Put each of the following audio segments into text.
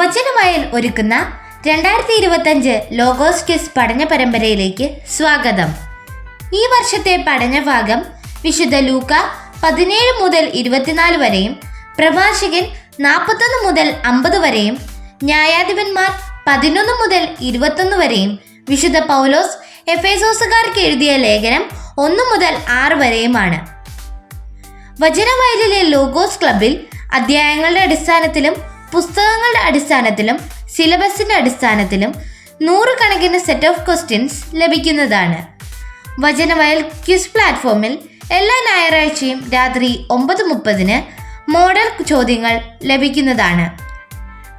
വചനവയൽ ഒരുക്കുന്ന 2025 logos quiz പഠന പരമ്പരയിലേക്ക് സ്വാഗതം. ഈ വർഷത്തെ പഠനഭാഗം വിശുദ്ധ ലൂക്ക 17 മുതൽ 24 വരെയും പ്രഭാഷകൻ 41 മുതൽ 50 വരെയും ന്യായാധിപന്മാർ 11 മുതൽ 21 വരെയും വിശുദ്ധ പൗലോസ് എഫേസോസുകാർക്ക് എഴുതിയ ലേഖനം 1 മുതൽ 6 വരെയുമാണ്. വചനവയലിലെ ലോഗോസ് ക്ലബിൽ അധ്യായങ്ങളുടെ അടിസ്ഥാനത്തിലും പുസ്തകങ്ങളുടെ അടിസ്ഥാനത്തിലും സിലബസിന്റെ അടിസ്ഥാനത്തിലും 100 കണക്കിന് സെറ്റ് ഓഫ് ക്വസ്റ്റ്യൻസ് ലഭിക്കുന്നതാണ്. വചനവയൽ ക്വിസ് പ്ലാറ്റ്ഫോമിൽ എല്ലാ ഞായറാഴ്ചയും രാത്രി 9:30 മോഡൽ ചോദ്യങ്ങൾ ലഭിക്കുന്നതാണ്.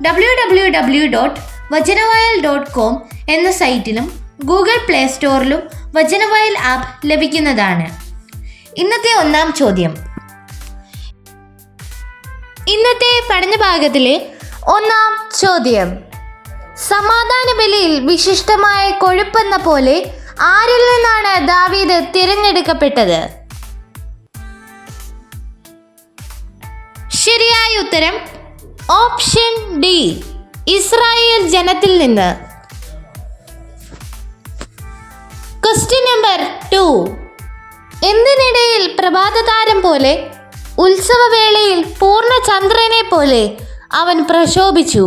www.vajanavayal.com എന്ന സൈറ്റിലും ഗൂഗിൾ പ്ലേ സ്റ്റോറിലും വചനവയൽ ആപ്പ് ലഭിക്കുന്നതാണ്. ഇന്നത്തെ ഒന്നാം ചോദ്യം. ഇന്നത്തെ പഠനഭാഗത്തിലെ ഒന്നാം ചോദ്യം: സമാധാന ബലിയിൽ വിശിഷ്ടമായ കൊഴുപ്പെന്ന പോലെ ആരിൽ നിന്നാണ് ദാവീദ് തിരഞ്ഞെടുക്കപ്പെട്ടത്? ശരിയായ ഉത്തരം ഓപ്ഷൻ ഡി, ഇസ്രായേൽ ജനത്തിൽ നിന്ന്. Question number 2. എന്തിനിടയിൽ പ്രഭാതതാരം പോലെ ഉത്സവവേളയിൽ പൂർണ്ണചന്ദ്രനെ പോലെ അവൻ പ്രശോഭിച്ചു?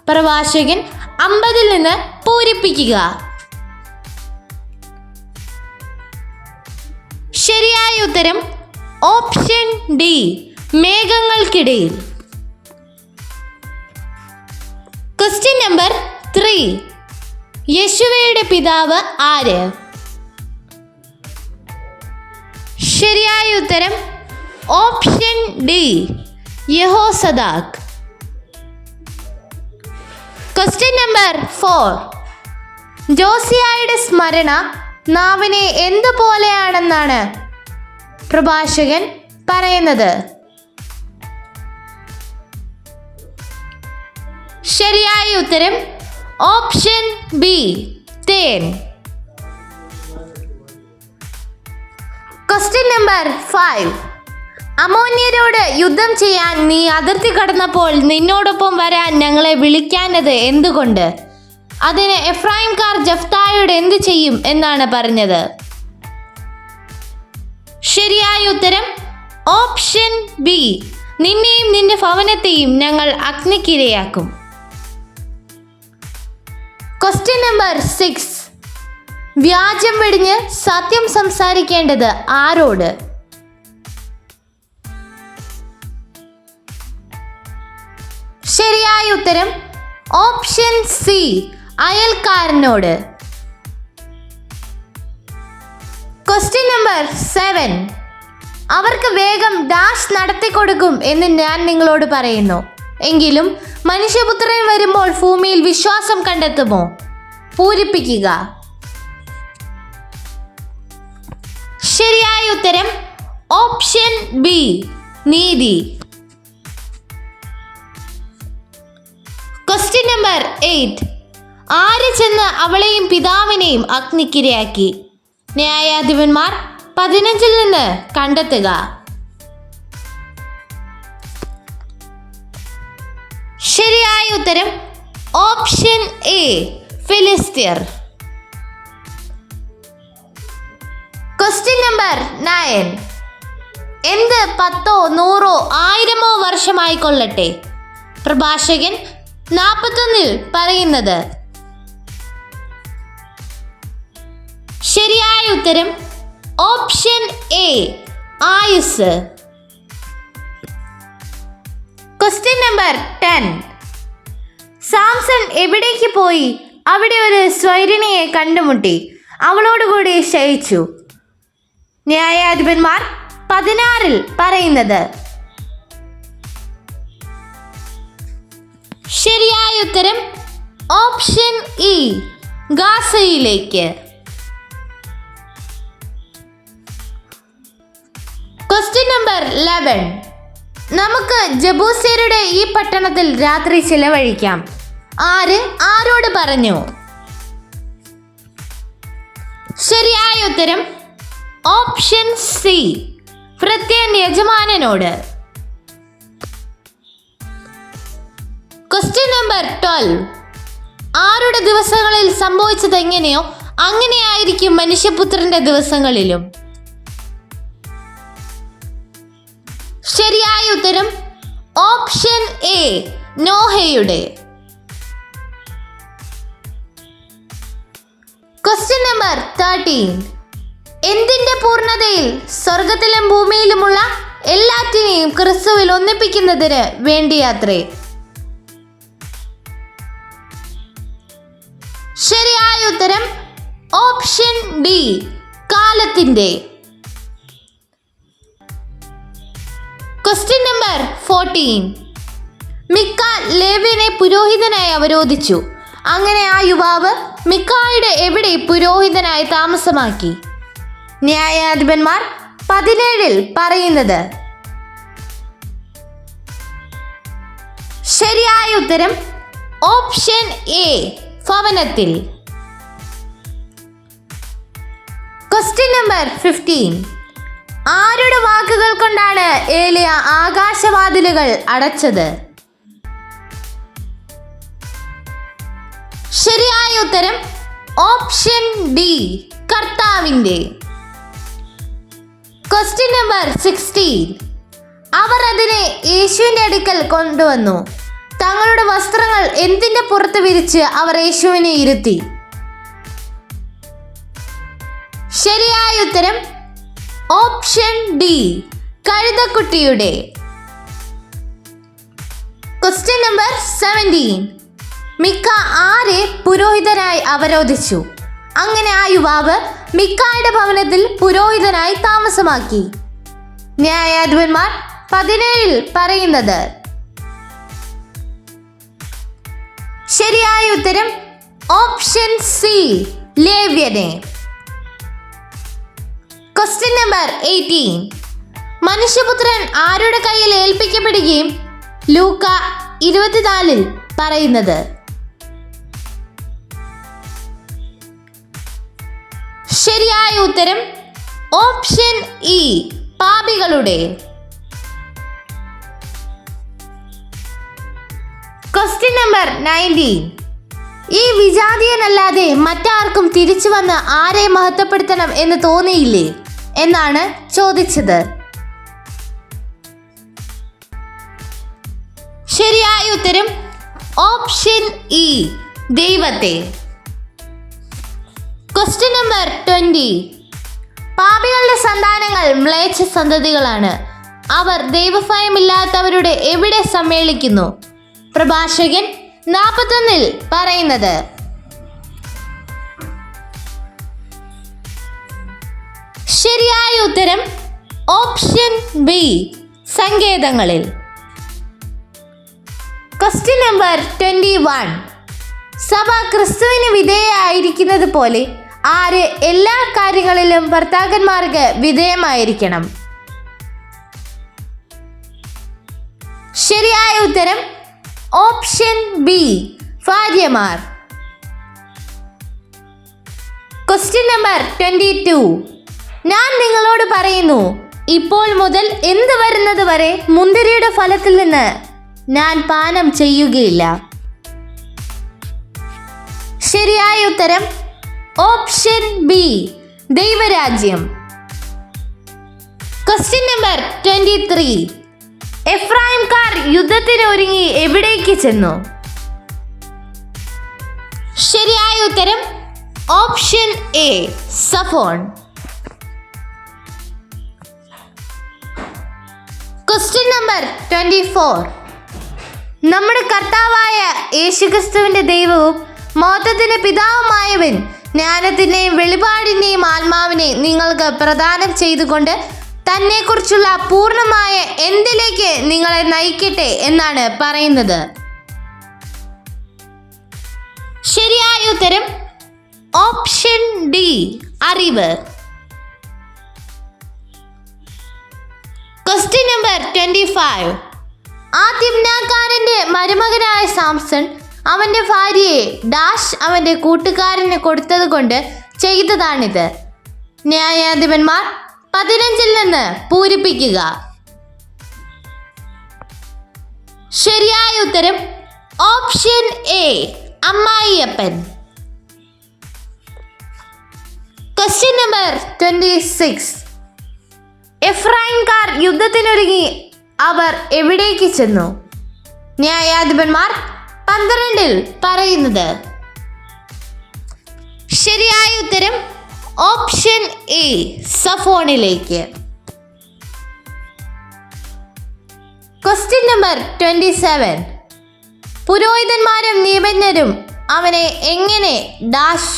പ്രഭാഷകൻ 50 നിന്ന് പൂരിപ്പിക്കുക. ശരിയായ ഉത്തരം ഓപ്ഷൻ ഡി, മേഘങ്ങൾക്കിടയിൽ. Question number 3. യേശുവയുടെ പിതാവ് ആര്? ശരിയായ ഉത്തരം ഓപ്ഷൻ ഡി, യഹോസദാക്ക്. Question number 4. ജോസിയായുടെ സ്മരണ നാവിനെ എന്തുപോലെയാണെന്നാണ് പ്രഭാഷകൻ പറയുന്നത്? ശരിയായ ഉത്തരം ഓപ്ഷൻ ബി, തേൻ. Question number 5. അമോന്യരോട് യുദ്ധം ചെയ്യാൻ നീ അതിർത്തി കടന്നപ്പോൾ നിന്നോടൊപ്പം വരാൻ ഞങ്ങളെ വിളിക്കാഞ്ഞത് എന്തുകൊണ്ട്? അതിന് എഫ്രൈംകാർ ജഫ്തായോട് എന്ത് ചെയ്യും എന്നാണ് പറഞ്ഞത്? ശരിയായ ഉത്തരം ഓപ്ഷൻ ബി, നിന്നെയും നിന്റെ ഭവനത്തെയും ഞങ്ങൾ അഗ്നിക്കിരയാക്കും. Question number 6. വ്യാജം വെടിഞ്ഞ് സത്യം സംസാരിക്കേണ്ടത് ആരോട്? ശരിയായ ഉത്തരം ഓപ്ഷൻ സി, അയൽക്കാരനോട്. Question number 7. അവർക്ക് വേഗം ഡാഷ് നടത്തിക്കൊടുക്കും എന്ന് ഞാൻ നിങ്ങളോട് പറയുന്നു, എങ്കിലും മനുഷ്യപുത്രൻ വരുമ്പോൾ ഭൂമിയിൽ വിശ്വാസം കണ്ടെത്തുമോ? പൂരിപ്പിക്കുക. ശരിയായ ഉത്തരം ഓപ്ഷൻ ബി, നീതി. Question number 8. ആര് ചെന്ന് അവളെയും പിതാവിനെയും അഗ്നിക്കിരയാക്കി? ന്യായാധിപന്മാർ 15 നിന്ന് കണ്ടെത്തുക. ശരിയായ ഉത്തരം ഓപ്ഷൻ എ, ഫിലിസ്ത്യർ. Question number 9. എന്ത് 10, 100, 1000 വർഷമായിക്കൊള്ളട്ടെ പ്രഭാഷകൻ 41 പറയുന്നത്? ശരിയായ ഉത്തരം ഓപ്ഷൻ എ, ആയുസ്. Question number 10. സാംസൺ എവിടേക്ക് പോയി? അവിടെ ഒരു സ്വൈരിണിയെ കണ്ടുമുട്ടി, അവളോടുകൂടി ശയിച്ചു. ന്യായാധിപന്മാർ 16 പറയുന്നത്? ശരിയായ ഉത്തരം ഓപ്ഷൻ ഇ, ഗാസയിലേക്ക്. Question number 11. നമുക്ക് ജബൂസ്യരുടെ ഈ പട്ടണത്തിൽ രാത്രി ചിലവഴിക്കാം. ആര് ആരോട് പറഞ്ഞു? ശരിയായ ഉത്തരം ഓപ്ഷൻ സി, ഭൃത്യൻ യജമാനനോട്. Question number 12. ആരുടെ ദിവസങ്ങളിൽ സംഭവിച്ചത് എങ്ങനെയോ അങ്ങനെയായിരിക്കും മനുഷ്യപുത്രന്റെ ദിവസങ്ങളിലും. ശരിയായ ഉത്തരം ഓപ്ഷൻ എ, നോഹയുടെ. Question number 13. എന്തിന്റെ പൂർണ്ണതയിൽ സ്വർഗത്തിലും ഭൂമിയിലുമുള്ള എല്ലാറ്റിനെയും ക്രിസ്തുവിൽ ഒന്നിപ്പിക്കുന്നതിന് വേണ്ടിയാത്രേ. ശരിയായ ഉത്തരം ഓപ്ഷൻ ഡി, കാലത്തിന്റെ. Question number 14. മിക്ക ലേവ്യനെ പുരോഹിതനായി അവരോധിച്ചു. അങ്ങനെ ആ യുവാവ് മിക്കായുടെ എവിടെ പുരോഹിതനായി താമസമാക്കി. ന്യായാധിപന്മാർ 17 പറയുന്നത്. ശരിയായ ഉത്തരം ഓപ്ഷൻ എ, ഭവനത്തിൽ. Question number 15. ആരുടെ വാക്കുകൾ കൊണ്ടാണ് ഏലിയ ആകാശവാതിലുകൾ അടച്ചത്. ശരിയായ ഉത്തരം ഓപ്ഷൻ ഡി, കർത്താവിന്റെ. Question number 16. അവർ അതിനെ യേശുവിന്റെ അടുക്കൽ കൊണ്ടുവന്നു. തങ്ങളുടെ വസ്ത്രങ്ങൾ എന്തിന്റെ പുറത്ത് വിരിച്ച് അവർ യേശുവിനെ ഇരുത്തി. ശരിയായ ഉത്തരം ഓപ്ഷൻ ഡി, കഴുതക്കുട്ടിയുടെ. Question number 17. മിക്ക ആരെ പുരോഹിതനായി അവരോധിച്ചു. അങ്ങനെ ആ യുവാവ് മിക്കായുടെ ഭവനത്തിൽ പുരോഹിതനായി താമസമാക്കി. ന്യായാധിപന്മാർ 17 പറയുന്നത്. ശരിയായ ഉത്തരം ഓപ്ഷൻ സി, ലേവ്യനെ. Question number 18. മനുഷ്യപുത്രൻ ആരുടെ കയ്യിൽ ഏൽപ്പിക്കപ്പെടുകയും ലൂക്ക 24 പറയുന്നത്. ശരിയായ ഉത്തരം ഓപ്ഷൻ ഇ, പാപികളുടെ. Question number 19. ഈ വിജാതീയനല്ലാതെ മറ്റാർക്കും തിരിച്ചു വന്ന് ആരെ മഹത്വപ്പെടുത്തണം എന്ന് തോന്നിയില്ലേ എന്നാണ് ചോദിച്ചത്. ശരിയായ ഉത്തരം ഓപ്ഷൻ ഇ, ദൈവത്തെ. Question number 20. പാപികളുടെ സന്താനങ്ങൾ മ്ലേച്ഛ സന്തതികളാണ്. അവർ ദൈവഭയമില്ലാത്തവരുടെ എവിടെ സമ്മേളിക്കുന്നു. പ്രഭാഷകൻ 41 പറയുന്നത്. ശരിയായ ഉത്തരം ഓപ്ഷൻ ബി, സങ്കേതങ്ങളിൽ. Question number 21. സഭ ക്രിസ്തുവിന് വിധേയമായിരിക്കുന്നത് പോലെ ആര് എല്ലാ കാര്യങ്ങളിലും ഭർത്താക്കന്മാർക്ക് വിധേയമായിരിക്കണം. ശരിയായ ഉത്തരം ഓപ്ഷൻ ബി, ഭാര്യമാർ. Question number 22. ഞാൻ നിങ്ങളോട് പറയുന്നു, ഇപ്പോൾ മുതൽ എന്ത് വരുന്നത് വരെ മുന്തിരിയുടെ ഫലത്തിൽ നിന്ന് ഞാൻ പാനം ചെയ്യുകയില്ല. ശരിയായ ഉത്തരം ഓപ്ഷൻ ബി, ദൈവരാജ്യം. Question number 23. എഫ്രൈംകാർ യുദ്ധത്തിന് ഒരുങ്ങി എവിടേക്ക് ചെന്നു. ശരിയായ ഉത്തരം ഓപ്ഷൻ എ, സഫോൺ. Question number 24. നമ്മുടെ കർത്താവായ യേശുക്രിസ്തുവിന്റെ ദൈവവും മഹത്വത്തിന്റെ പിതാവുമായവൻ ജ്ഞാനത്തിന്റെയും വെളിപാടിന്റെയും ആത്മാവിനെ നിങ്ങൾക്ക് പ്രദാനം ചെയ്തുകൊണ്ട് തന്നെക്കുറിച്ചുള്ള പൂർണ്ണമായ എന്തിലേക്ക് നിങ്ങളെ നയിക്കട്ടെ എന്നാണ് പറയുന്നത്. ശരിയായ ഉത്തരം ഓപ്ഷൻ ഡി, അറിവ്. Question number 25. ആ തിമ്നാക്കാരന്റെ മരുമകനായ സാംസൺ അവന്റെ ഭാര്യയെ ഡാഷ് അവന്റെ കൂട്ടുകാരന് കൊടുത്തത് കൊണ്ട് ചെയ്തതാണിത്. ന്യായാധിപന്മാർ 15 നിന്ന് പൂരിപ്പിക്കുക. ശരിയായ ഉത്തരം ഓപ്ഷൻ എ അമ്മായിയപ്പൻ. Question number 26. എഫ്രൈംകാർ യുദ്ധത്തിനൊരുങ്ങി അവർ എവിടേക്ക് ചെന്നു? ന്യായാധിപന്മാർ 12 പറയുന്നത്. ശരിയായ ഉത്തരം ഓപ്ഷൻ എ സഫോണിലേക്ക്. Question number 27. പുരോഹിതന്മാരും നിയമജ്ഞരും അവനെ എങ്ങനെ ഡാഷ്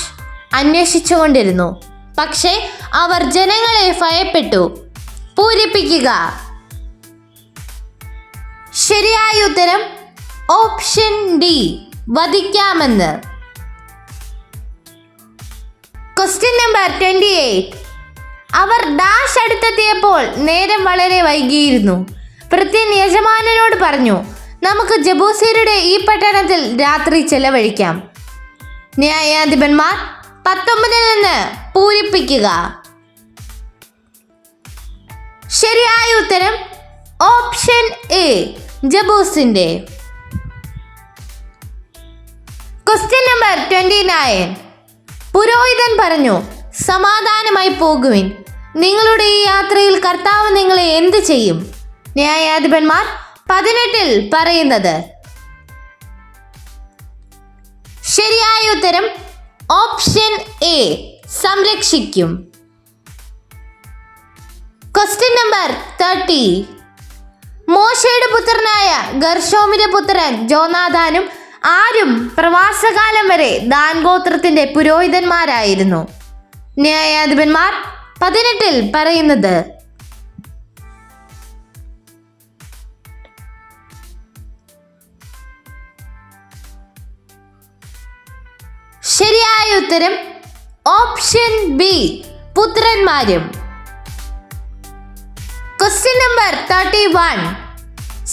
അന്വേഷിച്ചുകൊണ്ടിരുന്നു, പക്ഷേ അവർ ജനങ്ങളെ ഭയപ്പെട്ടു. പൂരിപ്പിക്കുക. ശരിയായ ഉത്തരം ഓപ്ഷൻ ഡി വധിക്കാമെന്ന്. Question number 28. അവർ ഡാഷ് അടുത്തെത്തിയപ്പോൾ നേരം വളരെ വൈകിയിരുന്നു. ഭൃത്യൻ യജമാനനോട് പറഞ്ഞു, നമുക്ക് ജബൂസിയരുടെ ഈ പട്ടണത്തിൽ രാത്രി ചെലവഴിക്കാം. ന്യായാധിപന്മാർ 19 പൂരിപ്പിക്കുക. ശരിയായ ഉത്തരം ഓപ്ഷൻ എ ജബൂസിന്റെ. Question number 29. പുരോഹിതൻ പറഞ്ഞു, സമാധാനമായി പോകുവിൻ, നിങ്ങളുടെ ഈ യാത്രയിൽ കർത്താവ് നിങ്ങളെ എന്ത് ചെയ്യും? ന്യായാധിപന്മാർ 18 പറയുന്നത്. ശരിയായ ഉത്തരം ഓപ്ഷൻ എ സംരക്ഷിക്കും. Question number 30. മോശയുടെ പുത്രനായ ഗർശോമിന്റെ പുത്രൻ ജോനാഥാനും ആരും പ്രവാസകാലം വരെ ദാൻ ഗോത്രത്തിന്റെ പുരോഹിതന്മാരായിരുന്നു. ന്യായാധിപന്മാർ 18 പറയുന്നത്. ശരിയായ ഉത്തരം ഓപ്ഷൻ ബി പുത്രന്മാരും. Question number 31.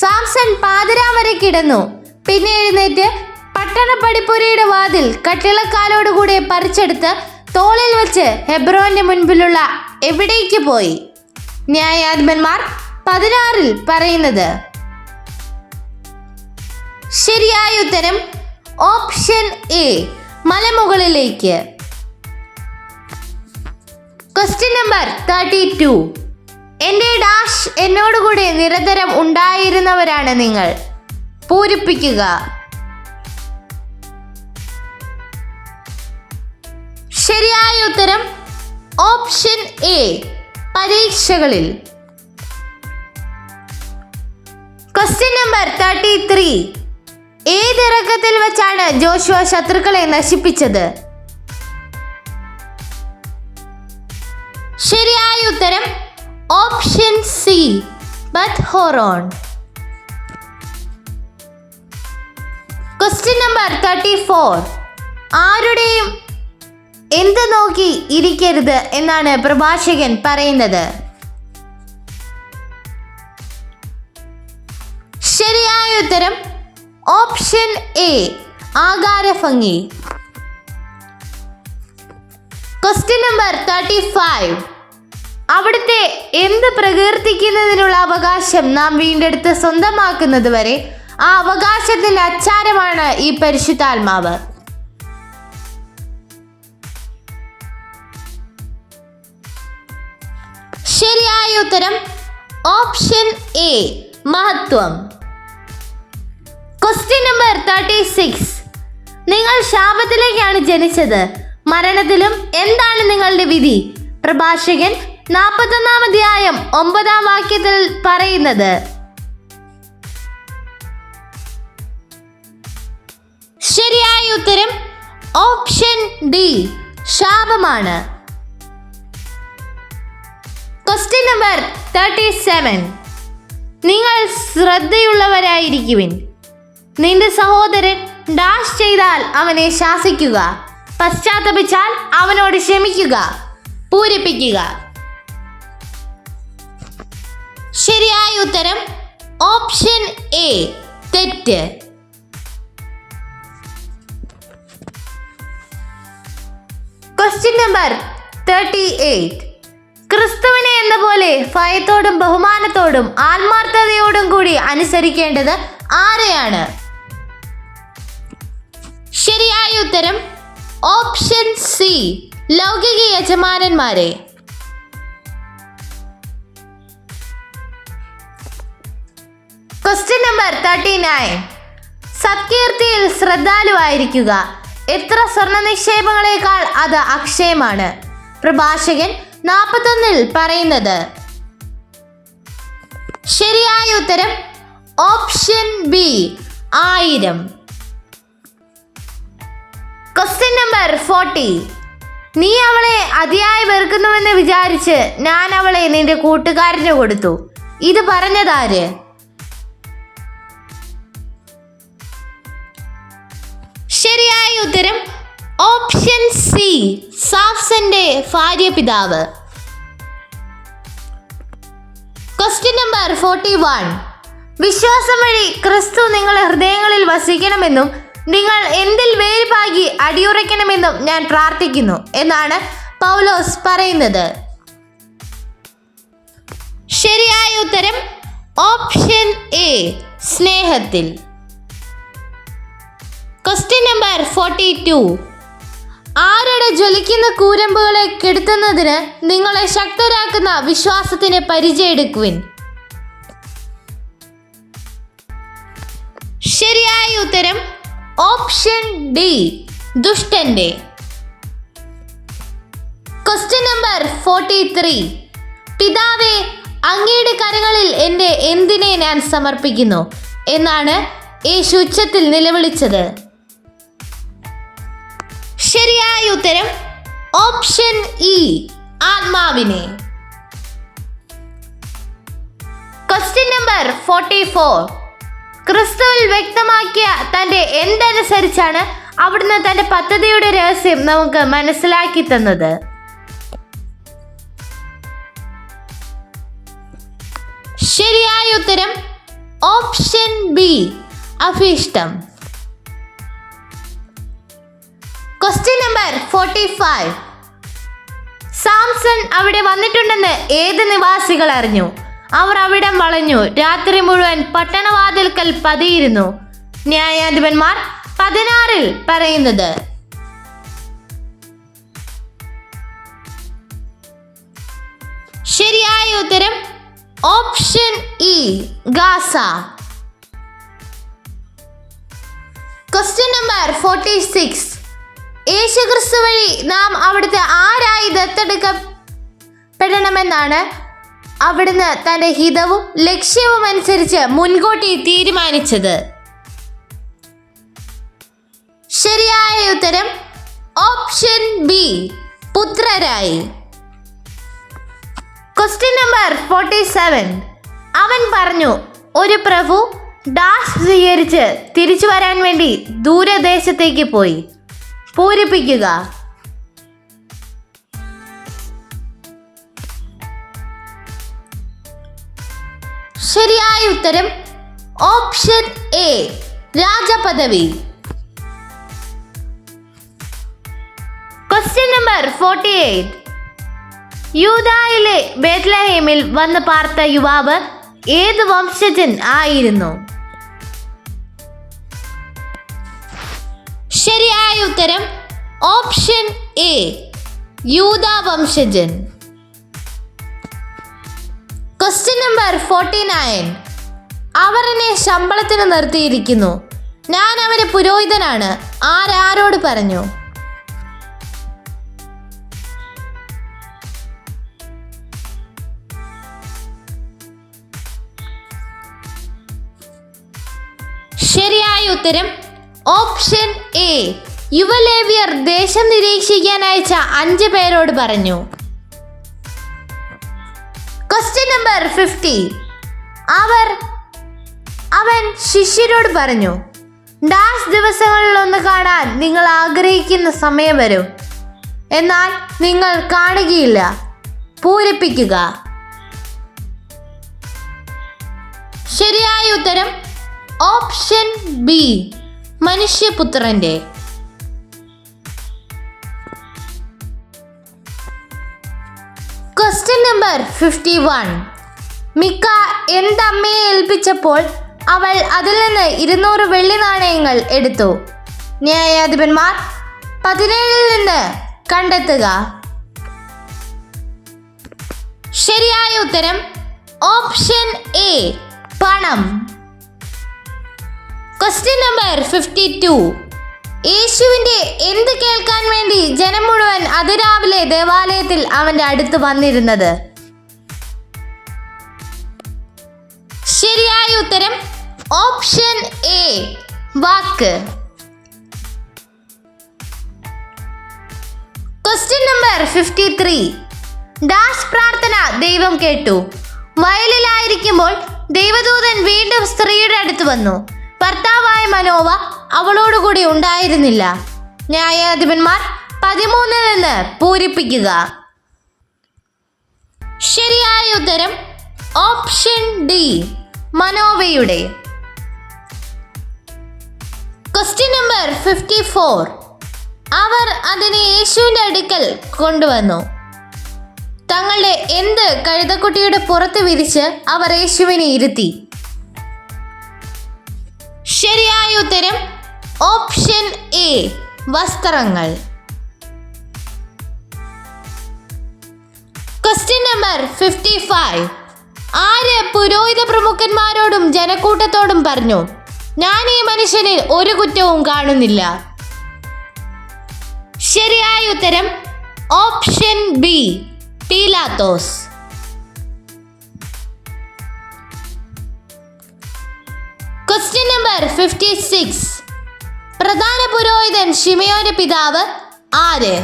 സാംസൺ പാതിരാ വരെ കിടന്നു, പിന്നെ എഴുന്നേറ്റ് പട്ടണപ്പടിപ്പുരയുടെ വാതിൽ കട്ടിളക്കാലോടുകൂടെ പറിച്ചെടുത്ത് തോളിൽ വെച്ച് ഹെബ്രോന്റെ മുൻപിലുള്ള എവിടേക്ക് പോയി? ന്യായാധിപന്മാർ 16 പറയുന്നത്. ശരിയായ ഉത്തരം ഓപ്ഷൻ എ മലമുകളിലേക്ക്. Question number 32. എൻ്റെ ഡാഷ് എന്നോടുകൂടെ നിരന്തരം ഉണ്ടായിരുന്നവരാണ് നിങ്ങൾ. പൂരിപ്പിക്കുക. ശരിയായ ഉത്തരം ഓപ്ഷൻ എ പരീക്ഷകളിൽ. Question number 33. ഏതിറക്കത്തിൽ വെച്ചാണ് ജോഷുവ ശത്രുക്കളെ നശിപ്പിച്ചത്? ശരിയായ ഉത്തരം ഓപ്ഷൻ സി ബത്ത്ഹോറോൺ. Question number 34. ആരുടെയും എന്ത് നോക്കി ഇരിക്കരുത് എന്നാണ് പ്രഭാഷകൻ പറയുന്നത്? ശരിയായ ഉത്തരം ഓപ്ഷൻ എ ആകാരഭംഗി. Question number 35. അവിടുത്തെ എന്ത് പ്രകീർത്തിക്കുന്നതിനുള്ള അവകാശം നാം വീണ്ടെടുത്ത് സ്വന്തമാക്കുന്നത് വരെ ആ അവകാശത്തിന്റെ അച്ചാരമാണ് ഈ പരിശുദ്ധാത്മാവ്. ശരിയായ ഉത്തരം ഓപ്ഷൻ എ മഹത്വം. Question number 36. നിങ്ങൾ ശാപത്തിലേക്കാണ് ജനിച്ചത്, മരണത്തിലും എന്താണ് നിങ്ങളുടെ വിധി? പ്രഭാഷകൻ 41 അധ്യായം 9 വാക്യത്തിൽ പറയുന്നത്. ശരിയായ ഉത്തരം ഓപ്ഷൻ ഡി ശാപമാണ്. Question number 37. നിങ്ങൾ ശ്രദ്ധയുള്ളവരായിരിക്കുവിൻ, നിന്റെ സഹോദരൻ ഡാഷ് ചെയ്താൽ അവനെ ശാസിക്കുക, പശ്ചാത്തപിച്ചാൽ അവനോട് ക്ഷമിക്കുക. പൂരിപ്പിക്കുക. ശരിയായ ഉത്തരം ഓപ്ഷൻ എ തെറ്റ്. Question number 38. ക്രിസ്തുവിനെ എന്ന പോലെ ഭയത്തോടും ബഹുമാനത്തോടും ആത്മാർത്ഥതയോടും കൂടി അനുസരിക്കേണ്ടത് ആരെയാണ്? ശരിയായ ഉത്തരം ഓപ്ഷൻ സി, ലൗകിക യജമാനന്മാരെ. Question number 39. സത്കീർത്തിയിൽ ശ്രദ്ധാലുവായിരിക്കുക. എത്ര സ്വർണ്ണ നിക്ഷേപങ്ങളെക്കാൾ അത് അക്ഷയമാണ്. പ്രഭാഷകൻ 41 പറയുന്നത്. ശരിയായ ഉത്തരം ഓപ്ഷൻ ബി, 1000. Question number 40. നീ അവളെ അതിയായി വെറുക്കുന്നുവെന്ന് വിചാരിച്ച് ഞാൻ അവളെ നിന്റെ കൂട്ടുകാരന് കൊടുത്തു. ഇത് പറഞ്ഞതാര്? ശരിയായ ഉത്തരം ഓപ്ഷൻ സി, സാംസന്റെ ഭാര്യ പിതാവ്. Question number 41. വിശ്വാസം വഴി ക്രിസ്തു നിങ്ങളുടെ ഹൃദയങ്ങളിൽ വസിക്കണമെന്നും നിങ്ങൾ എന്തിൽ വേരുപാകി അടിയുറയ്ക്കണമെന്നും ഞാൻ പ്രാർത്ഥിക്കുന്നു എന്നാണ് പൗലോസ് പറയുന്നത്. ശരിയായ ഉത്തരം ഓപ്ഷൻ എ, സ്നേഹത്തിൽ. Question number 42. ആരുടെ ജ്വലിക്കുന്ന കൂരമ്പുകളെ കെടുത്തുന്നതിന് നിങ്ങളെ ശക്തരാക്കുന്ന വിശ്വാസത്തിന് പരിചയെടുക്കുവിൻ. ശരിയായ ഉത്തരം ഓപ്ഷൻ ഡി, ദുഷ്ടന്റെ. Question number 43. പിതാവേ, അങ്ങയുടെ കരങ്ങളിൽ എൻ്റെ എന്തിനെ ഞാൻ സമർപ്പിക്കുന്നു എന്നാണ് യേശു ഉച്ചത്തിൽ നിലവിളിച്ചത്. ശരിയായ ഉത്തരം ഓപ്ഷൻ ഇ, ആത്മാവിനെ. Question number 44. ക്രിസ്തുവിൽ വ്യക്തമാക്കിയ തൻ്റെ എന്തനുസരിച്ചാണ് അവിടുന്ന് തൻ്റെ പദ്ധതിയുടെ രഹസ്യം നമുക്ക് മനസ്സിലാക്കി തന്നത്? ശരിയായ ഉത്തരം ഓപ്ഷൻ ബി, അഭീഷ്ടം. Question number 45. സാംസൺ അവിടെ വന്നിട്ടുണ്ടെന്ന് ഏത് നിവാസികൾ അറിഞ്ഞു? അവർ അവിടം വളഞ്ഞു രാത്രി മുഴുവൻ പട്ടണവാതിൽക്കൽ പതിയിരുന്നു. ന്യായാധിപന്മാർ 16 പറയുന്നത്. ശരിയായ ഉത്തരം option E, Gaza. Question number 46. യേശുക്രിസ്തു വഴി നാം അവിടുത്തെ ആരായി ദത്തെടുക്കപ്പെടണമെന്നാണ് അവിടുന്ന് തൻ്റെ ഹിതവും ലക്ഷ്യവും അനുസരിച്ച് മുൻകൂട്ടി തീരുമാനിച്ചത്? ശരിയായ ഉത്തരം ഓപ്ഷൻ ബി, പുത്രരായി. Question number 47. അവൻ പറഞ്ഞു, ഒരു പ്രഭു ഡാഷ് സ്വീകരിച്ച് തിരിച്ചു വരാൻ വേണ്ടി ദൂരദേശത്തേക്ക് പോയി. പൂരിപ്പിക്കുക. ശരിയായ ഉത്തരം ഓപ്ഷൻ എ, രാജപദവി. Question number 48. യൂദായിലെ ബേത്ലഹേമിൽ വന്ന് പാർത്ത യുവാവ് ഏത് വംശജൻ ആയിരുന്നു? ശരിയായ ഉത്തരം ഓപ്ഷൻ എ, യൂദാ വംശജൻ. Question number 49. അവർ എന്നെ ശമ്പളത്തിന് നിർത്തിയിരിക്കുന്നു. ഞാൻ അവന് പുരോഹിതനാണ്. ആരോട് പറഞ്ഞു? ശരിയായ ഉത്തരം ഓപ്ഷൻ എ, യുവലേവ്യർ ദേശം നിരീക്ഷിക്കാൻ അയച്ച 5 പേരോട് പറഞ്ഞു. Question number 50. അവൻ ശിഷ്യരോട് പറഞ്ഞു, ഡാഷ് ദിവസങ്ങളിൽ ഒന്ന് കാണാൻ നിങ്ങൾ ആഗ്രഹിക്കുന്ന സമയം വരും, എന്നാൽ നിങ്ങൾ കാണുകയില്ല. പൂരിപ്പിക്കുക. ശരിയായ ഉത്തരം ഓപ്ഷൻ ബി, മനുഷ്യപുത്രന്റെ. Question number 51. മിക്ക എന്തമ്മയെ ഏൽപ്പിച്ചപ്പോൾ അവൾ അതിൽ നിന്ന് 200 വെള്ളി നാണയങ്ങൾ എടുത്തു. ന്യായാധിപന്മാർ 17 നിന്ന് കണ്ടെത്തുക. ശരിയായ ഉത്തരം ഓപ്ഷൻ എ, പണം. Question number 52. യേശുവിന്റെ എന്ത് കേൾക്കാൻ വേണ്ടി ജനം മുഴുവൻ അതിരാവിലെ ദേവാലയത്തിൽ അവന്റെ അടുത്ത് വന്നിരുന്നത്? ശരിയായ ഉത്തരം option A, walk. Question number 53. Dash പ്രാർത്ഥന ദൈവം കേട്ടു. വയലിലായിരിക്കുമ്പോൾ ദൈവദൂതൻ വീണ്ടും സ്ത്രീയുടെ അടുത്ത് വന്നു. ഭർത്താവായ മനോവ അവളോടുകൂടി ഉണ്ടായിരുന്നില്ല. ന്യായാധിപന്മാർ 13 നിന്ന് പൂരിപ്പിക്കുക. ശരിയായ ഉത്തരം ഓപ്ഷൻ ഡി, മനോവയുടെ. Question number 54. അവർ അതിനെ യേശുവിന്റെ അടുക്കൽ കൊണ്ടുവന്നു. തങ്ങളുടെ എന്ത് കഴുതക്കുട്ടിയുടെ പുറത്ത് വിരിച്ച് അവർ യേശുവിനെ ഇരുത്തി? ശരിയായ ഉത്തരം ഓപ്ഷൻ എ, വസ്ത്രങ്ങൾ. Question number 55. ആര് പുരോഹിത പ്രമുഖന്മാരോടും ജനക്കൂട്ടത്തോടും പറഞ്ഞു, ഞാൻ ഈ മനുഷ്യനിൽ ഒരു കുറ്റവും കാണുന്നില്ല? ശരിയായ ഉത്തരം ഓപ്ഷൻ ബി, പീലാത്തോസ്. Question number 56. പ്രധാന പുരോഹിതൻ ശിമയോന്റെ പിതാവ് ആര്?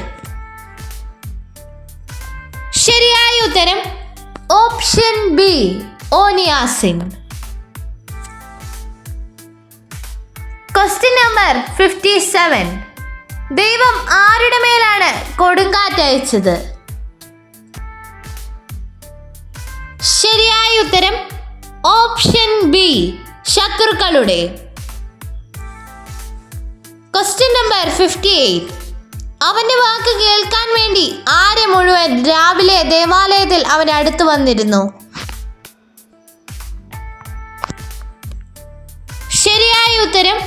ശരിയായ ഉത്തരം ഓപ്ഷൻ ബി, ഓനിയാസിൻ. Question number 57. ദൈവം ആരുടെ മേലാണ് കൊടുങ്കാറ്റ് അയച്ചത്? ശരിയായ ഉത്തരം ഓപ്ഷൻ ബി, ശത്രുക്കളുടെ. Question number 58. അവന്റെ വാക്ക് കേൾക്കാൻ വേണ്ടി ആരെ മുഴുവൻ രാവിലെ ദേവാലയത്തിൽ അവന്റെ അടുത്ത് വന്നിരുന്നു? ശരിയായ ഉത്തരം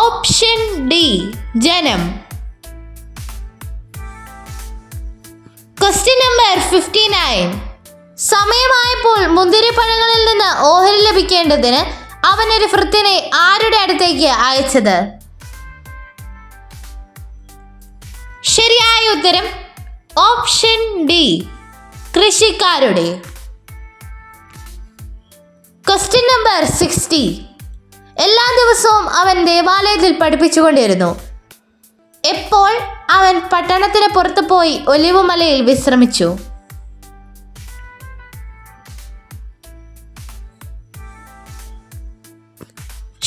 ഓപ്ഷൻ ഡി, ജനം. Question number 59. സമയമായപ്പോൾ മുന്തിരിപ്പഴങ്ങളിൽ നിന്ന് ഓഹരി ലഭിക്കേണ്ടതിന് അവനൊരു ഭൃത്യനെ ആരുടെ അടുത്തേക്ക് അയച്ചത്? ശരിയായ ഉത്തരം ഓപ്ഷൻ ഡി, കൃഷിക്കാരുടെ. Question number 60. എല്ലാ ദിവസവും അവൻ ദേവാലയത്തിൽ പഠിപ്പിച്ചുകൊണ്ടിരുന്നു. എപ്പോൾ അവൻ പട്ടണത്തിന് പുറത്തു പോയി ഒലിവുമലയിൽ വിശ്രമിച്ചു?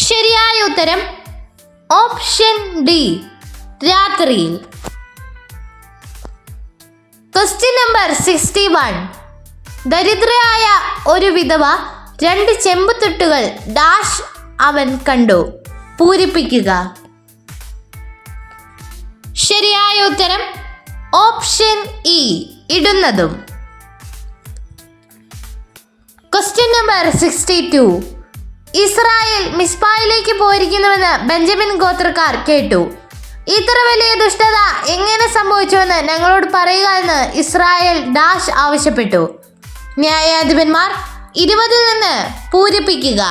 ശരിയായ ഉത്തരം ഓപ്ഷൻ ഡി, രാത്രിയിൽ. Question number 61. ദരിദ്രയായ ഒരു വിധവ 2 ചെമ്പുത്തുട്ടുകൾ ഡാഷ് അവൻ കണ്ടു. പൂരിപ്പിക്കുക. ശരിയായ ഉത്തരം ഓപ്ഷൻ ഇ, ഇടുന്നതും. Question number 62. ഇസ്രായേൽ മിസ്പായിലേക്ക് പോയിരിക്കുന്നുവെന്ന് ബെഞ്ചമിൻ ഗോത്രക്കാർ കേട്ടു. ഇത്ര വലിയ ദുഷ്ടത എങ്ങനെ സംഭവിച്ചുവെന്ന് ഞങ്ങളോട് പറയുക എന്ന് ഇസ്രായേൽ ഡാഷ് ആവശ്യപ്പെട്ടു. ന്യായാധിപന്മാർ 20 നിന്ന് പൂരിപ്പിക്കുക.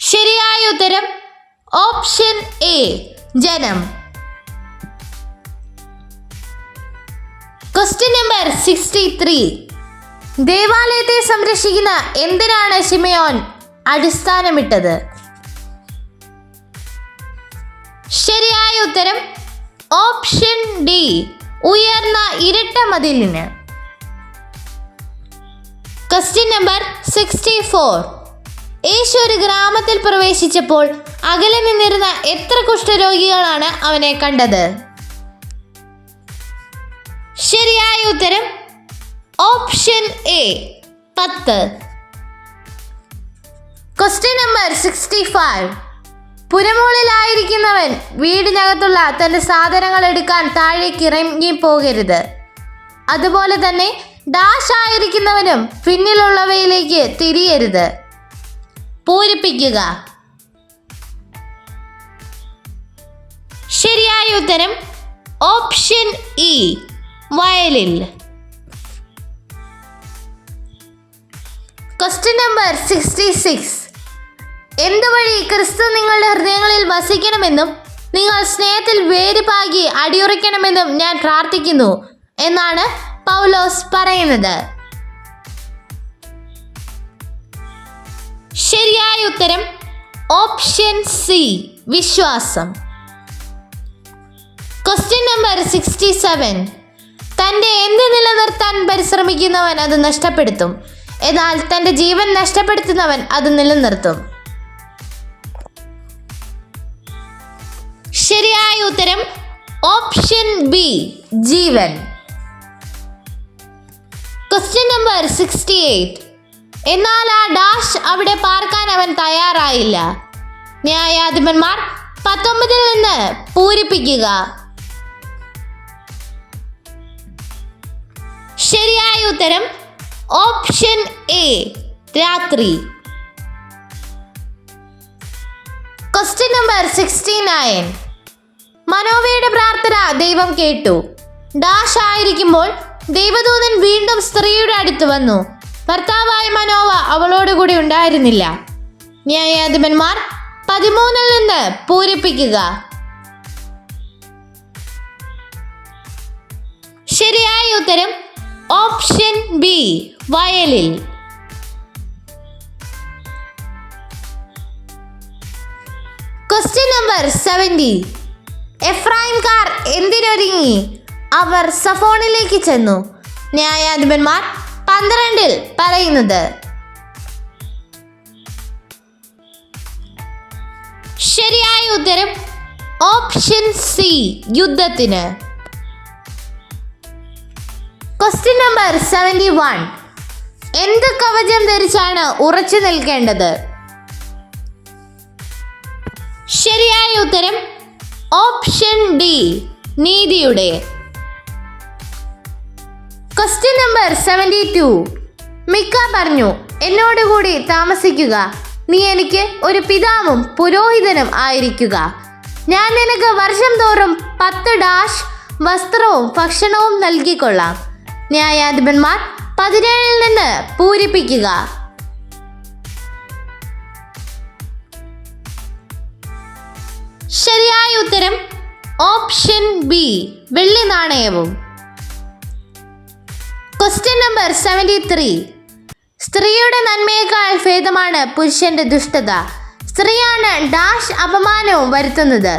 ശരിയായ ഉത്തരം ഓപ്ഷൻ എ, ജനം. Question number 63. ദേവാലയത്തെ സംരക്ഷിക്കുന്ന എന്തിനാണ് ശിമയോൻ അടിസ്ഥാനമിട്ടത്? ശരിയായ ഉത്തരം ഓപ്ഷൻ ഡി, ഉയർന്ന ഇരട്ട മതിലിന്. Question number 64. യേശു ഒരു ഗ്രാമത്തിൽ പ്രവേശിച്ചപ്പോൾ അകലെ നിന്നിരുന്ന എത്ര കുഷ്ഠരോഗികളാണ് അവനെ കണ്ടത്? ശരിയായ ഉത്തരം ഓപ്ഷൻ എ, 10. Question number 65. പുരമുകളിലായിരിക്കുന്നവൻ വീടിനകത്തുള്ള തൻ്റെ സാധനങ്ങൾ എടുക്കാൻ താഴേക്ക് ഇറങ്ങി പോകരുത്. അതുപോലെ തന്നെ ഡാഷ് ആയിരിക്കുന്നവനും പിന്നിലുള്ളവയിലേക്ക് തിരിയരുത്. പൂരിപ്പിക്കുക. ശരിയായ ഉത്തരം ഓപ്ഷൻ ഇ, വയലിൽ. Question number 66. എന്തുവഴി ക്രിസ്തു നിങ്ങളുടെ ഹൃദയങ്ങളിൽ വസിക്കണമെന്നും നിങ്ങൾ സ്നേഹത്തിൽ വേരുപാകി അടിയുറയ്ക്കണമെന്നും ഞാൻ പ്രാർത്ഥിക്കുന്നു എന്നാണ് പൗലോസ് പറയുന്നത്? ശരിയായ ഉത്തരം ഓപ്ഷൻ സി, വിശ്വാസം. Question number 67. തൻ്റെ എന്ത് നിലനിർത്താൻ പരിശ്രമിക്കുന്നവൻ അത് നഷ്ടപ്പെടുത്തും, എന്നാൽ തൻ്റെ ജീവൻ നഷ്ടപ്പെടുത്തുന്നവൻ അത് നിലനിർത്തും. ശരിയായ ഉത്തരം ഓപ്ഷൻ ബി, ജീവൻ. Question number 68. എന്നാൽ ആ ഡാഷ് അവിടെ പാർക്കാൻ അവൻ തയ്യാറായില്ല. ന്യായാധിപന്മാർ 19 നിന്ന് പൂരിപ്പിക്കുക. ശരിയായ ഉത്തരം ഓപ്ഷൻ എ, രാത്രി. Question number 69. മനോവയുടെ പ്രാർത്ഥന ദൈവം കേട്ടു. ഡാഷ് ആയിരിക്കുമ്പോൾ ദൈവദൂതൻ വീണ്ടും സ്ത്രീയുടെ അടുത്ത് വന്നു. ഭർത്താവായ മനോവ അവളോടുകൂടി ഉണ്ടായിരുന്നില്ല. ന്യായാധിപന്മാർ 13 നിന്ന് പൂരിപ്പിക്കുക. ശരിയായ ഉത്തരം ഓപ്ഷൻ ബി, വയലിൽ. Question number 70. എഫ്രൈംകാർ എന്തിനൊരുങ്ങി? അവർ സഫോണിലേക്ക് ചെന്നു. ന്യായാധിപന്മാർ 12 പറയുന്നത്? ശരിയായ ഉത്തരം ഓപ്ഷൻ സി, യുദ്ധത്തിന്. Question number 71. എന്ത് കവചം ധരിച്ചാണ് ഉറച്ചു നിൽക്കേണ്ടത്? ശരിയായ ഉത്തരം ഓപ്ഷൻ ഡി, നീതിയുടെ. Question number 72. മിക്ക പറഞ്ഞു, എന്നോടുകൂടി താമസിക്കുക, നീ എനിക്ക് ഒരു പിതാവും പുരോഹിതനും ആയിരിക്കുക. ഞാൻ നിനക്ക് വർഷം തോറും 10 ഡാഷ് വസ്ത്രവും ഭക്ഷണവും നൽകിക്കൊള്ളാം. ന്യായാധിപന്മാർ 17 നിന്ന് പൂരിപ്പിക്കുക. ശരിയായ ഉത്തരം ഓപ്ഷൻ ബി, വെള്ളി നാണയവും. Question number 73. സ്ത്രീയുടെ നന്മയേക്കാൾ ഭേദമാണ് പുരുഷന്റെ ദുഷ്ടത. സ്ത്രീയാണ് ഡാഷ് അപമാനവും വരുത്തുന്നത്.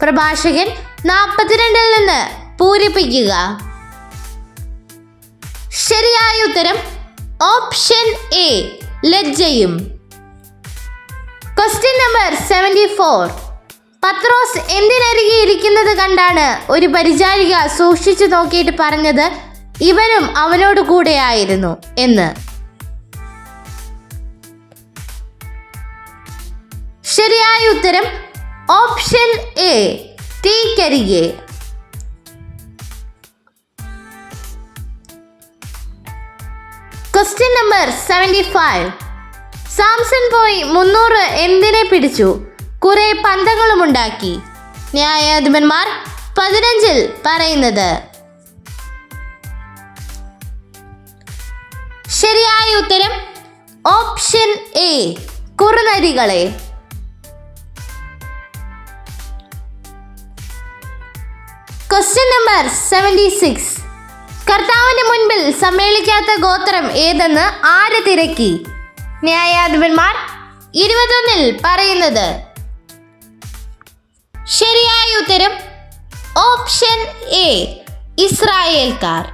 പ്രഭാഷകൻ 42 നിന്ന് പൂരിപ്പിക്കുക. ശരിയായ ഉത്തരം ഓപ്ഷൻ എ, ലജ്ജയും. Question number 74. പത്രോസ് എന്തിനരികെ ഇരിക്കുന്നത് കണ്ടാണ് ഒരു പരിചാരിക സൂക്ഷിച്ചു നോക്കിയിട്ട് പറഞ്ഞത്, ഇവനും അവനോട് കൂടെയായിരുന്നു എന്ന്? ശരിയായ ഉത്തരം ഓപ്ഷൻ എ, തീക്കരികെ. Question number 75. സാംസൺ പോയി 300 എന്തിനെ പിടിച്ചു? കുറെ പന്തങ്ങളും ഉണ്ടാക്കി. ന്യായാധിപന്മാർ 15 പറയുന്നത്? ശരിയായ ഉത്തരം ഓപ്ഷൻ എ, കുറുനരികളെ. Question number 76. കർത്താവിന്റെ മുൻപിൽ സമ്മേളിക്കാത്ത ഗോത്രം ഏതെന്ന് ആര് തിരക്കി? ന്യായാധിപന്മാർ 21 പറയുന്നത്? ശരിയായ ഉത്തരം ഓപ്ഷൻ എ, ഇസ്രായേൽക്കാർ.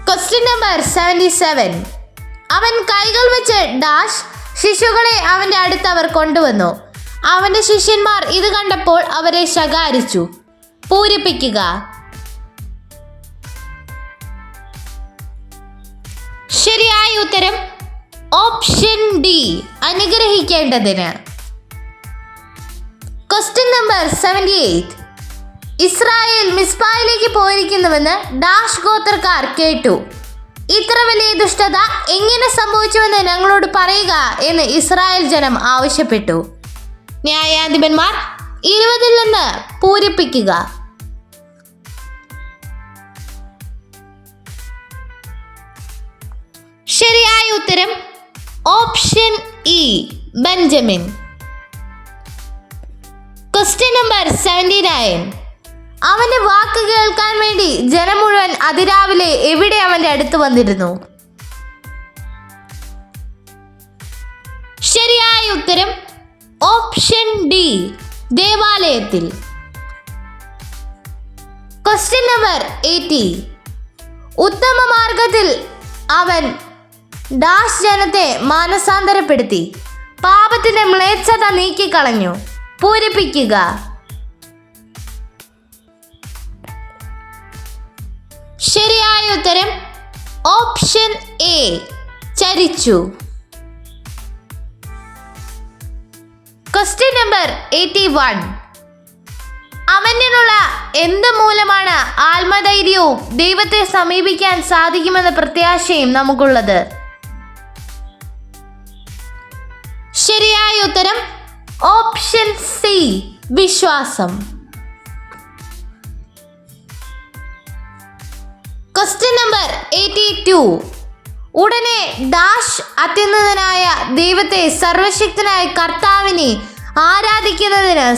Question number 77. അവൻ കൈകൾ വെച്ച് ഡാഷ് ശിശുക്കളെ അവന്റെ അടുത്ത് അവർ കൊണ്ടുവന്നു. അവന്റെ ശിഷ്യന്മാർ ഇത് കണ്ടപ്പോൾ അവരെ ശകാരിച്ചു. പൂരിപ്പിക്കുക. ശരിയായ ഉത്തരം ഓപ്ഷൻ ഡി, അനുഗ്രഹിക്കേണ്ടതിന്. Question number 78. ഇസ്രായേൽ മിസ്പായിലേക്ക് പോയിരിക്കുന്നുവെന്ന് ഡാഷ് ഗോത്രക്കാർ കേട്ടു. ഇത്ര വലിയ ദുഷ്ടത എങ്ങനെ സംഭവിച്ചുവെന്ന് ഞങ്ങളോട് പറയുക എന്ന് ഇസ്രായേൽ ജനം ആവശ്യപ്പെട്ടു. ന്യായാധിപന്മാർ 20 നിന്ന് പൂരിപ്പിക്കുക. ശരിയായ ഉത്തരം option E, Benjamin. Question number 79. അവന്റെ വാക്ക് കേൾക്കാൻ വേണ്ടി ജനം മുഴുവൻ അതിരാവിലെ എവിടെ അവന്റെ അടുത്ത് വന്നിരുന്നു? ശരിയായ ഉത്തരം ഓപ്ഷൻ ഡി, ദേവാലയത്തിൽ. Question number 80. ഉത്തമ മാർഗത്തിൽ അവൻ ഡാഷ് ജനത്തെ മാനസാന്തരപ്പെടുത്തി, പാപത്തിന്റെ മ്ലേച്ഛത നീക്കിക്കളഞ്ഞു. പൂരിപ്പിക്കുക. ശരിയായ ഉത്തരം ഓപ്ഷൻ എ, ചരിച്ചു. Question number 81. അവനുള്ള എന്ത് മൂലമാണ് ആത്മധൈര്യവും ദൈവത്തെ സമീപിക്കാൻ സാധിക്കുമെന്ന പ്രത്യാശയും നമുക്കുള്ളത്? ശരിയായ ഉത്തരം ഓപ്ഷൻ സി, വിശ്വാസം. Question number 82. ഉടനെ ഡാഷ് അത്യുന്നതനായ ദൈവത്തെ സർവശക്തനായ കർത്താവിനെ ആരാധിക്കുന്നതിന്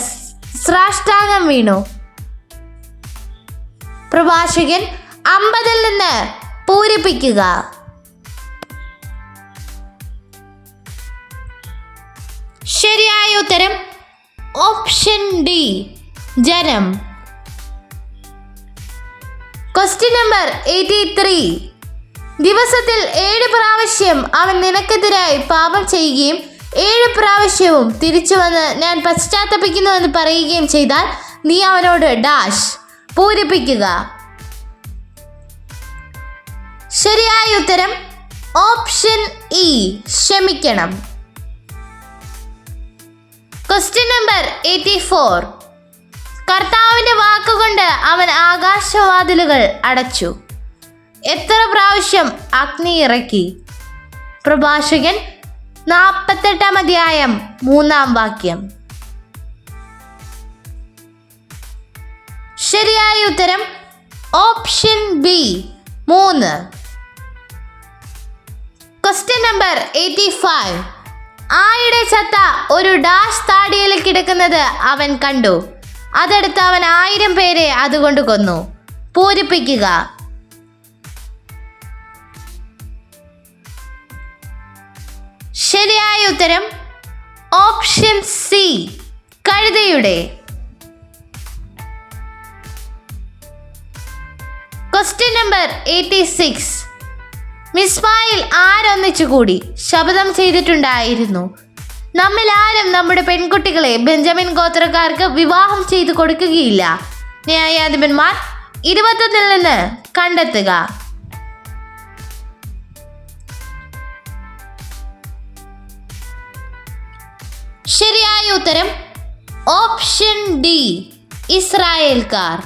സാഷ്ടാംഗം വീണു. പ്രഭാഷകൻ 50 നിന്ന് പൂരിപ്പിക്കുക. ശരിയായ ഉത്തരം ഓപ്ഷൻ ഡി, ജനം. Question number 83. ദിവസത്തിൽ 7 പ്രാവശ്യം അവൻ നിനക്കെതിരായി പാപം ചെയ്യുകയും 7 പ്രാവശ്യവും തിരിച്ചു വന്ന് ഞാൻ പശ്ചാത്തപിക്കുന്നുവെന്ന് പറയുകയും ചെയ്താൽ നീ അവനോട് ഡാഷ്. പൂരിപ്പിക്കുക. ശരിയായ ഉത്തരം ഓപ്ഷൻ ഇ, ക്ഷമിക്കണം. Question number 84. കർത്താവിന്റെ വാക്കുകൊണ്ട് അവൻ ആകാശവാതിലുകൾ അടച്ചു. എത്ര പ്രാവശ്യം അഗ്നി ഇറക്കി? പ്രഭാഷകൻ 48 അധ്യായം 3 വാക്യം. ശരിയായ ഉത്തരം ഓപ്ഷൻ ബി, 3. Question number 85. ആയുടെ ചത്ത ഒരു ഡാഷ് താടിയിൽ കിടക്കുന്നത് അവൻ കണ്ടു. അതെടുത്ത് അവൻ 1000 പേരെ അതുകൊണ്ട് കൊന്നു. പൂരിപ്പിക്കുക. ശരിയായ ഉത്തരം ഓപ്ഷൻ സി, കഴുതയുടെ. Question number 86. മിസ്ബായിൽ ആരൊന്നിച്ചുകൂടി ശപഥം ചെയ്തിട്ടുണ്ടായിരുന്നു, നമ്മിൽ ആരും നമ്മുടെ പെൺകുട്ടികളെ ബെഞ്ചമിൻ ഗോത്രക്കാർക്ക് വിവാഹം ചെയ്തു കൊടുക്കുകയില്ല. ന്യായാധിപന്മാർ 21 നിന്ന് കണ്ടെത്തുക. ശരിയായ ഉത്തരം ഓപ്ഷൻ ഡി, ഇസ്രായേൽക്കാർ.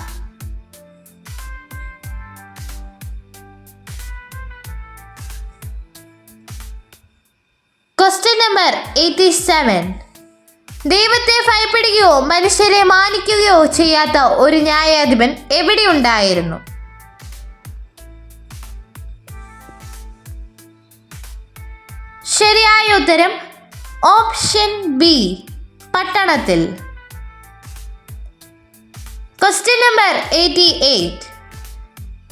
Question number 87. ദൈവത്തെ ഭയപ്പെടുകയോ മനുഷ്യരെ മാനിക്കുകയോ ചെയ്യാത്ത ഒരു ന്യായാധിപൻ എവിടെ ഉണ്ടായിരുന്നു? ശരിയായ ഉത്തരം ഓപ്ഷൻ ബി, പട്ടണത്തിൽ. Question number 88.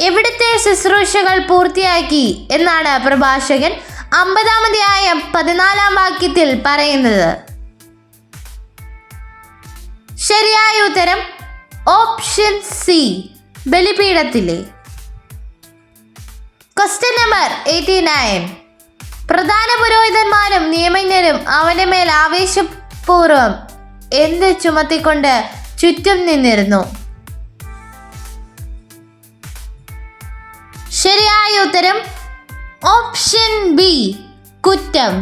എവിടുത്തെ ശുശ്രൂഷകൾ പൂർത്തിയാക്കി എന്നാണ് പ്രഭാഷകൻ 50 അധ്യായം 14 വാക്യത്തിൽ പറയുന്നത്? ശരിയായ ഉത്തരം ഓപ്ഷൻ സി, ബലിപീഠത്തിലെ. Question number 89. പ്രധാന പുരോഹിതന്മാരും നിയമജ്ഞരും അവന്റെ മേൽ ആവേശപൂർവം എന്ത് ചുമത്തിക്കൊണ്ട് ചുറ്റും നിന്നിരുന്നു? ശരിയായ ഉത്തരം ഓപ്ഷൻ ബി, കുറ്റം.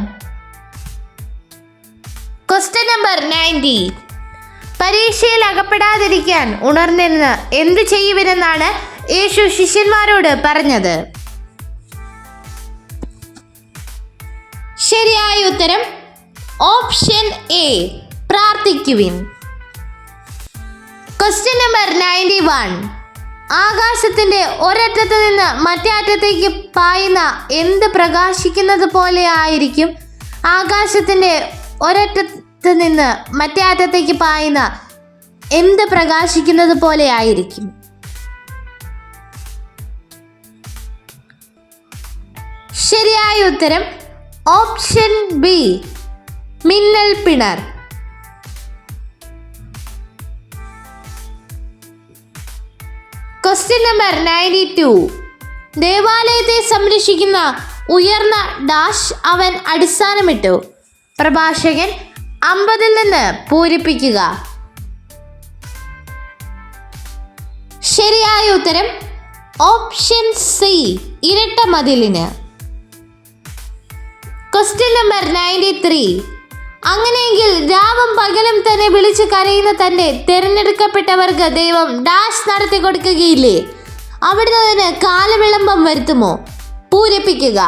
Question number 90. പരീക്ഷയിൽ അകപ്പെടാതിരിക്കാൻ ഉണർന്നിരുന്ന് എന്ത് ചെയ്യുവിനെന്നാണ് യേശു ശിഷ്യന്മാരോട് പറഞ്ഞത്? ശരിയായ ഉത്തരം ഓപ്ഷൻ എ, പ്രാർത്ഥിക്കുവിൻ. Question number 91. ആകാശത്തിന്റെ ഒരറ്റത്ത് നിന്ന് മറ്റേ അറ്റത്തേക്ക് പായുന്ന എന്ത് പ്രകാശിക്കുന്നത് പോലെ ആയിരിക്കും? ആകാശത്തിന്റെ ഒരറ്റത്ത് നിന്ന് മറ്റേ അറ്റത്തേക്ക് പായുന്ന എന്ത് പ്രകാശിക്കുന്നത് പോലെ ആയിരിക്കും? ശരിയായ ഉത്തരം ഓപ്ഷൻ ബി, മിന്നൽ പിണർ. Question number 92. ദേവാലയത്തെ സംരക്ഷിക്കുന്ന ഉയർന്ന ഡാഷ് അവൻ അടിസ്ഥാനമിട്ടു. പ്രഭാഷകൻ 50 നിന്ന് പൂരിപ്പിക്കുക. ശരിയായ ഉത്തരം ഓപ്ഷൻ സി, ഇരട്ട മതിലിന്. Question number 93. അങ്ങനെയെങ്കിൽ രാവും പകലും തന്നെ വിളിച്ചു കരയുന്ന തന്റെ തിരഞ്ഞെടുക്കപ്പെട്ടവർക്ക് ദൈവം ഡാഷ് നടത്തി കൊടുക്കുകയില്ലേ? അവിടുന്ന് അതിന് കാലവിളംബം വരുത്തുമോ? പൂരിപ്പിക്കുക.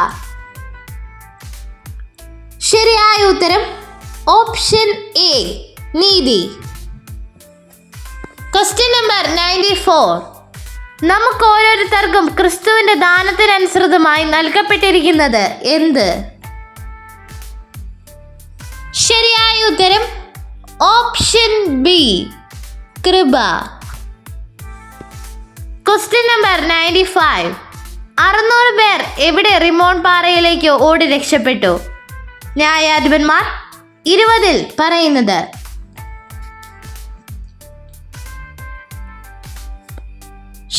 ശരിയായ ഉത്തരം ഓപ്ഷൻ എ, നീതി. Question number 94. നമുക്ക് ഓരോരുത്തർക്കും ക്രിസ്തുവിന്റെ ദാനത്തിനനുസൃതമായി നൽകപ്പെട്ടിരിക്കുന്നത് എന്ത്? ശരിയായ ഉത്തരം ഓപ്ഷൻ ബി, കൃപ. Question number 95. 600 പേർ എവിടെ റിമോൺ പാറയിലേക്ക് ഓടി രക്ഷപ്പെട്ടു? ന്യായാധിപന്മാർ 20 പറയുന്നത്.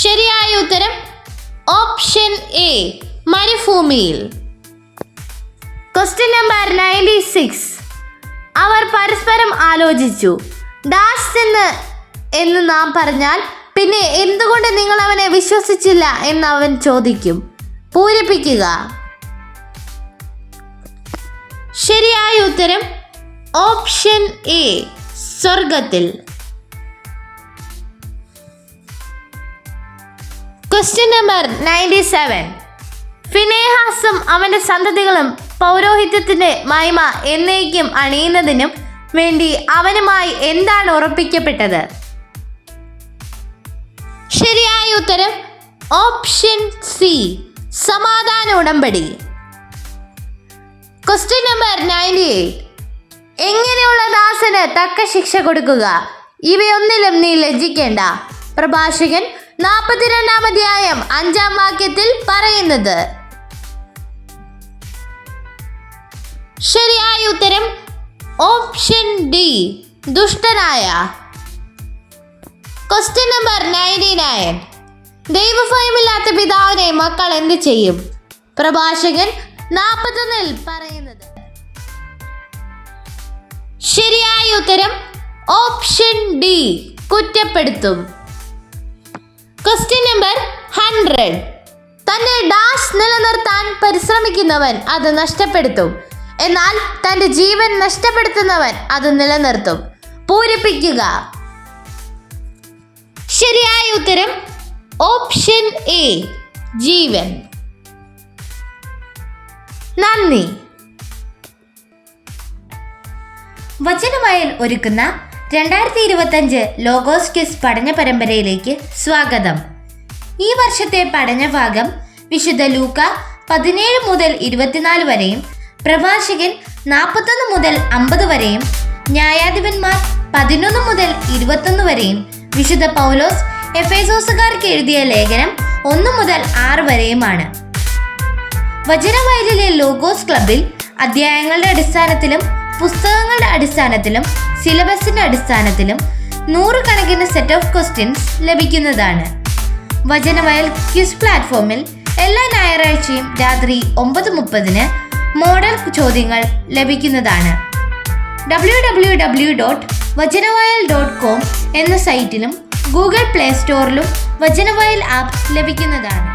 ശരിയായ ഉത്തരം ഓപ്ഷൻ എ, മരുഭൂമിയിൽ. Question number 96. അവർ പരസ്പരം ആലോചിച്ചു. ഡാഷ് എന്ന് നാം പറഞ്ഞാൽ പിന്നെ എന്തുകൊണ്ട് നിങ്ങൾ അവനെ വിശ്വസിച്ചില്ല എന്ന് അവൻ ചോദിക്കും. പൂരിപ്പിക്കുക. ശരിയായ ഉത്തരം ഓപ്ഷൻ എ, സ്വർഗത്തിൽ. Question number 97. ഫിനെഹാസും അവന്റെ സന്തതികളും പൗരോഹിത്യത്തിന്റെ മഹിമ എന്നേക്കും അണിയുന്നതിനും വേണ്ടി അവനുമായി എന്താണ് ഉറപ്പിക്കപ്പെട്ടത്? ശരിയായ ഉത്തരം ഓപ്ഷൻ സി, സമാധാന ഉടമ്പടി. Question number 98. എങ്ങനെയുള്ള ദാസന് തക്ക ശിക്ഷ കൊടുക്കുക? ഇവയൊന്നിലും നീ ലജ്ജിക്കേണ്ട. പ്രഭാഷകൻ 42 അധ്യായം 5 വാക്യത്തിൽ പറയുന്നത്. ശരിയായ ഉത്തരം ഓപ്ഷൻ ഡി, ദുഷ്ടനായ. Question number 99. ദൈവഭയമില്ലാത്ത പിതാവിനെ മക്കൾ എന്ത് ചെയ്യും? പ്രഭാഷകൻ 41 പറയുന്നത്. ശരിയായ ഉത്തരം ഓപ്ഷൻ ഡി, കുറ്റപ്പെടുത്തും. Question number 100. തന്റെ ഡാഷ് നിലനിർത്താൻ പരിശ്രമിക്കുന്നവൻ അത് നഷ്ടപ്പെടുത്തും, എന്നാൽ തന്റെ ജീവൻ നഷ്ടപ്പെടുത്തുന്നവൻ അത് നിലനിർത്തും. പൂരിപ്പിക്കുക. ശരിയായ ഉത്തരം ഓപ്ഷൻ എ, ജീവൻ. നന്ദി. വചനവയൽ ഒരുക്കുന്ന 2025 ലോഗോസ് ക്വിസ് പഠന പരമ്പരയിലേക്ക് സ്വാഗതം. ഈ വർഷത്തെ പഠനഭാഗം വിശുദ്ധ ലൂക്ക 17 മുതൽ 24 വരെയും പ്രഭാഷകൻ 41 മുതൽ 50 വരെയും ന്യായാധിപന്മാർ 11 മുതൽ 21 വരെയും വിശുദ്ധ പൗലോസ് എഫേസോസുകാർക്ക് എഴുതിയ ലേഖനം 1 മുതൽ 6 വരെയുമാണ്. വചനവയലിലെ ലോഗോസ് ക്ലബിൽ അധ്യായങ്ങളുടെ അടിസ്ഥാനത്തിലും പുസ്തകങ്ങളുടെ അടിസ്ഥാനത്തിലും സിലബസിന്റെ അടിസ്ഥാനത്തിലും 100 കണക്കിന് സെറ്റ് ഓഫ് ക്വസ്റ്റ്യൻസ് ലഭിക്കുന്നതാണ്. വചനവയൽ ക്വിസ് പ്ലാറ്റ്ഫോമിൽ എല്ലാ ഞായറാഴ്ചയും രാത്രി 9:30 മോഡൽ ചോദ്യങ്ങൾ ലഭിക്കുന്നതാണ്. www.vajanavayal.com എന്ന സൈറ്റിലും ഗൂഗിൾ പ്ലേ സ്റ്റോറിലും വചനവയൽ ആപ്പ് ലഭിക്കുന്നതാണ്.